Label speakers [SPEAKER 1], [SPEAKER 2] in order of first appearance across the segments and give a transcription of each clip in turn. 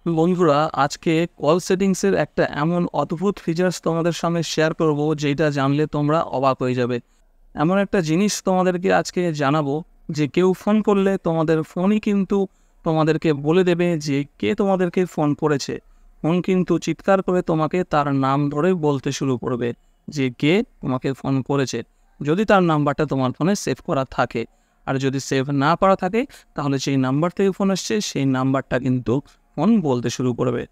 [SPEAKER 1] বন্ধুরা, আজকে কল সেটিংসের একটা এমন অদ্ভুত ফিচার্স তোমাদের সামনে শেয়ার করব যেটা জানলে তোমরা অবাক হয়ে যাবে। এমন একটা জিনিস তোমাদেরকে আজকে জানাবো যে কেউ ফোন করলে তোমাদের ফোনই কিন্তু তোমাদেরকে বলে দেবে যে কে তোমাদেরকে ফোন করেছে। ফোন কিন্তু চিৎকার করে তোমাকে তার নাম ধরে বলতে শুরু করবে যে কে তোমাকে ফোন করেছে, যদি তার নাম্বারটা তোমার ফোনে সেভ করা থাকে। আর যদি সেভ না করা থাকে তাহলে সেই নাম্বার থেকে ফোন আসছে সেই নাম্বারটা কিন্তু ফোন বলতে শুরু করবে।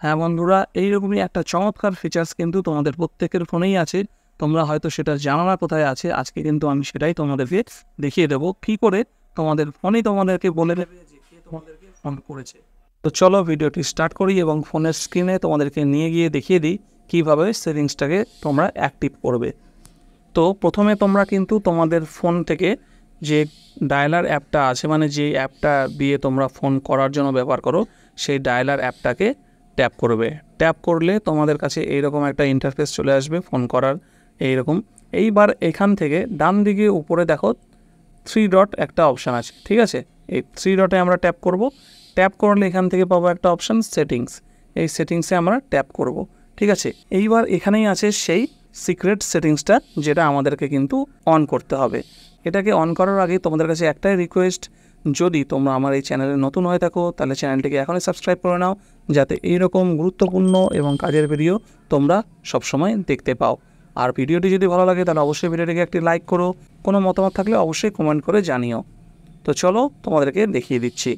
[SPEAKER 1] হ্যাঁ বন্ধুরা, এইরকমই একটা চমৎকার ফিচার্স কিন্তু তোমাদের প্রত্যেকের ফোনেই আছে। তোমরা হয়তো সেটা জানো না কোথায় আছে। আজকে কিন্তু আমি সেটাই তোমাদেরকে দেখিয়ে দেবো কী করে তোমাদের ফোনেই তোমাদেরকে বলে দেবে যে কে তোমাদেরকে ফোন করেছে। তো চলো ভিডিওটি স্টার্ট করি এবং ফোনের স্ক্রিনে তোমাদেরকে নিয়ে গিয়ে দেখিয়ে দিই কীভাবে সেটিংসটাকে তোমরা অ্যাক্টিভ করবে। তো প্রথমে তোমরা কিন্তু তোমাদের ফোন থেকে যে ডায়ালার অ্যাপটা আছে, মানে যে অ্যাপটা দিয়ে তোমরা ফোন করার জন্য ব্যবহার করো, সেই ডায়ালার অ্যাপটাকে ট্যাপ করবে। ট্যাপ করলে তোমাদের কাছে এইরকম একটা ইন্টারফেস চলে আসবে ফোন করার এইরকম। এইবার এখান থেকে ডান দিকে উপরে দেখো 3 ডট একটা অপশান আছে, ঠিক আছে? এই 3 ডটে আমরা ট্যাপ করব। ট্যাপ করলে এখান থেকে পাবো একটা অপশান সেটিংস। এই সেটিংসে আমরা ট্যাপ করব, ঠিক আছে? এইবার এখানেই আছে সেই সিক্রেট সেটিংসটা, যেটা আমাদেরকে কিন্তু অন করতে হবে। এটাকে অন করার আগে তোমাদের কাছে একটাই রিকোয়েস্ট, যদি তোমরা আমার এই চ্যানেলে নতুন হয়ে থাকো তাহলে চ্যানেলটিকে এখনই সাবস্ক্রাইব করে নাও, যাতে এইরকম গুরুত্বপূর্ণ এবং কাজের ভিডিও তোমরা সবসময় দেখতে পাও। আর ভিডিওটি যদি ভালো লাগে তাহলে অবশ্যই ভিডিওটিকে একটি লাইক করো। কোনো মতামত থাকলে অবশ্যই কমেন্ট করে জানিও। তো চলো তোমাদেরকে দেখিয়ে দিচ্ছি।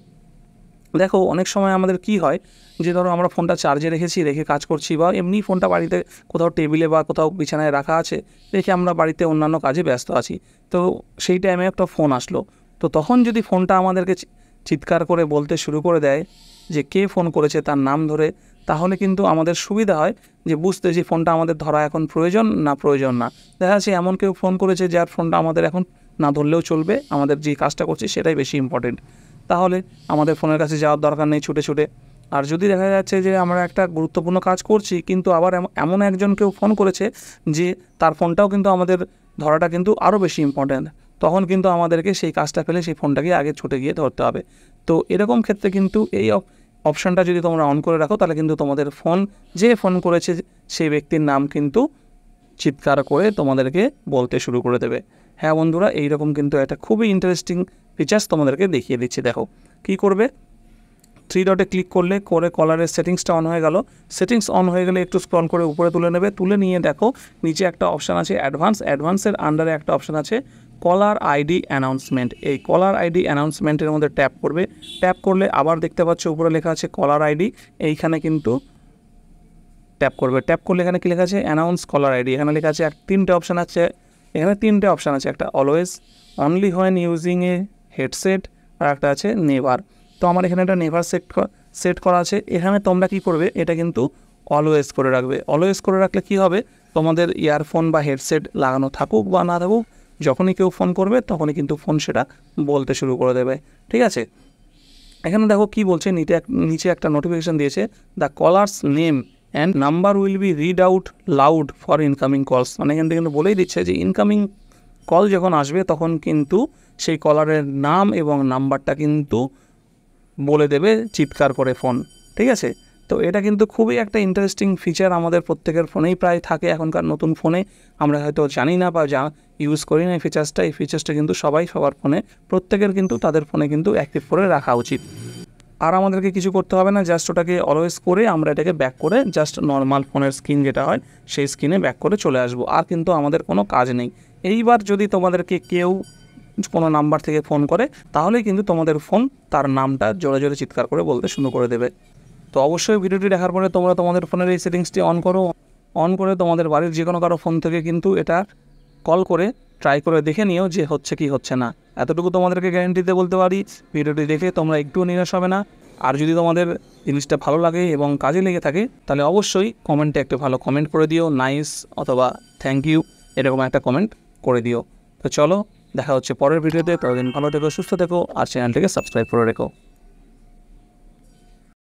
[SPEAKER 1] দেখো, অনেক সময় আমাদের কি হয় যে ধরো আমরা ফোনটা চার্জে রেখে কাজ করছি, বা এমনি ফোনটা বাড়িতে কোথাও টেবিলে বা কোথাও বিছানায় রাখা আছে, রেখে আমরা বাড়িতে অন্যান্য কাজে ব্যস্ত আছি। তো সেই টাইমে একটা ফোন আসলো। তো তখন যদি ফোনটা আমাদেরকে চিৎকার করে বলতে শুরু করে দেয় যে কে ফোন করেছে তার নাম ধরে, তাহলে কিন্তু আমাদের সুবিধা হয় যে বুঝতে যে ফোনটা আমাদের ধরা এখন প্রয়োজন না। দেখা যাচ্ছে এমন কেউ ফোন করেছে যার ফোনটা আমাদের এখন না ধরলেও চলবে, আমাদের যে কাজটা করছি সেটাই বেশি ইম্পর্টেন্ট। তাহলে আমাদের ফোনের কাছে যাওয়ার দরকার নেই ছুটে। আর যদি দেখা যাচ্ছে যে আমরা একটা গুরুত্বপূর্ণ কাজ করছি কিন্তু আবার এমন একজন কেউ ফোন করেছে যে তার ফোনটাও কিন্তু আমাদের ধরাটা কিন্তু আরও বেশি ইম্পর্ট্যান্ট, তখন কিন্তু আমাদেরকে সেই কাজটা ফেলে সেই ফোনটাকে আগে ছুটে গিয়ে ধরতে হবে। তো এরকম ক্ষেত্রে কিন্তু এই অপশানটা যদি তোমরা অন করে রাখো তাহলে কিন্তু তোমাদের যে ফোন করেছে সেই ব্যক্তির নাম কিন্তু চিৎকার করে তোমাদেরকে বলতে শুরু করে দেবে। হ্যাঁ বন্ধুরা, এইরকম কিন্তু একটা খুবই ইন্টারেস্টিং ফিচার্স তোমাদেরকে দেখিয়ে দিচ্ছি। দেখো কী করবে। 3 ডটে ক্লিক করলে কলারের সেটিংসটা অন হয়ে গেল। সেটিংস অন হয়ে গেলে একটু স্ক্রল করে উপরে তুলে নেবে। তুলে নিয়ে দেখো নিচে একটা অপশান আছে অ্যাডভান্সের আন্ডারে একটা অপশান আছে কলার আইডি অ্যানাউন্সমেন্ট। এই কলার আইডি অ্যানাউন্সমেন্টের মধ্যে ট্যাপ করবে। ট্যাপ করলে আবার দেখতে পাচ্ছ উপরে লেখা আছে কলার আইডি। এইখানে কিন্তু ট্যাপ করবে। ট্যাপ করলে এখানে কী লেখা আছে অ্যানাউন্স কলার আইডি। এখানে লেখা আছে 3টে অপশান আছে। এখানে 3টে অপশান আছে, একটা always, only when using a headset, আর একটা আছে নেভার। তো আমার এখানে একটা নেভার সেট করা আছে। এখানে তোমরা কী করবে, এটা কিন্তু অলওয়েজ করে রাখবে। অলওয়েজ করে রাখলে কী হবে, তোমাদের ইয়ারফোন বা হেডসেট লাগানো থাকুক বা না থাকুক, যখনই কেউ ফোন করবে তখনই কিন্তু ফোন সেটা বলতে শুরু করে দেবে, ঠিক আছে? এখানে দেখো কি বলছে, নিচে একটা নোটিফিকেশান দিয়েছে, the collars name and number will be read out loud for incoming কলস। মানে এখান থেকে কিন্তু বলেই দিচ্ছে যে ইনকামিং কল যখন আসবে তখন কিন্তু সেই কলারের নাম এবং নাম্বারটা কিন্তু বলে দেবে চিৎকার করে ফোন, ঠিক আছে? তো এটা কিন্তু খুবই একটা ইন্টারেস্টিং ফিচার, আমাদের প্রত্যেকের ফোনেই প্রায় থাকে এখনকার নতুন ফোনে। আমরা হয়তো জানি না বা ইউজ করি না এই ফিচার্সটা কিন্তু সবার ফোনে, প্রত্যেকের কিন্তু তাদের ফোনে কিন্তু অ্যাক্টিভ করে রাখা উচিত। আর আমাদেরকে কিছু করতে হবে না, জাস্ট ওটাকে অলওয়েজ করে আমরা এটাকে ব্যাক করে জাস্ট নর্মাল ফোনের স্ক্রিন যেটা হয় সেই স্ক্রিনে ব্যাক করে চলে আসবো। আর কিন্তু আমাদের কোনো কাজ নেই। এইবার যদি তোমাদেরকে কেউ কোনো নাম্বার থেকে ফোন করে তাহলে কিন্তু তোমাদের ফোন তার নামটা জোরে চিৎকার করে বলতে শুরু করে দেবে। তো অবশ্যই ভিডিওটি দেখার পরে তোমরা তোমাদের ফোনের এই সেটিংসটি অন করে তোমাদের বাড়ির যে কোনো কারো ফোন থেকে কিন্তু এটা কল করে ট্রাই করে দেখে নিও যে হচ্ছে কি হচ্ছে না। এতটুকু তোমাদেরকে গ্যারেন্টিতে বলতে পারি, ভিডিওটি দেখে তোমরা একটুও নিরাশ হবে না। আর যদি তোমাদের জিনিসটা ভালো লাগে এবং কাজে লেগে থাকে তাহলে অবশ্যই কমেন্টে একটা ভালো কমেন্ট করে দিও, নাইস অথবা থ্যাংক ইউ, এরকম একটা কমেন্ট করে দিও। তো চলো দেখা হচ্ছে পরের ভিডিওতে। ততদিন ভালো থেকো, সুস্থ থেকো, আর চ্যানেলটিকে সাবস্ক্রাইব করে রেখো।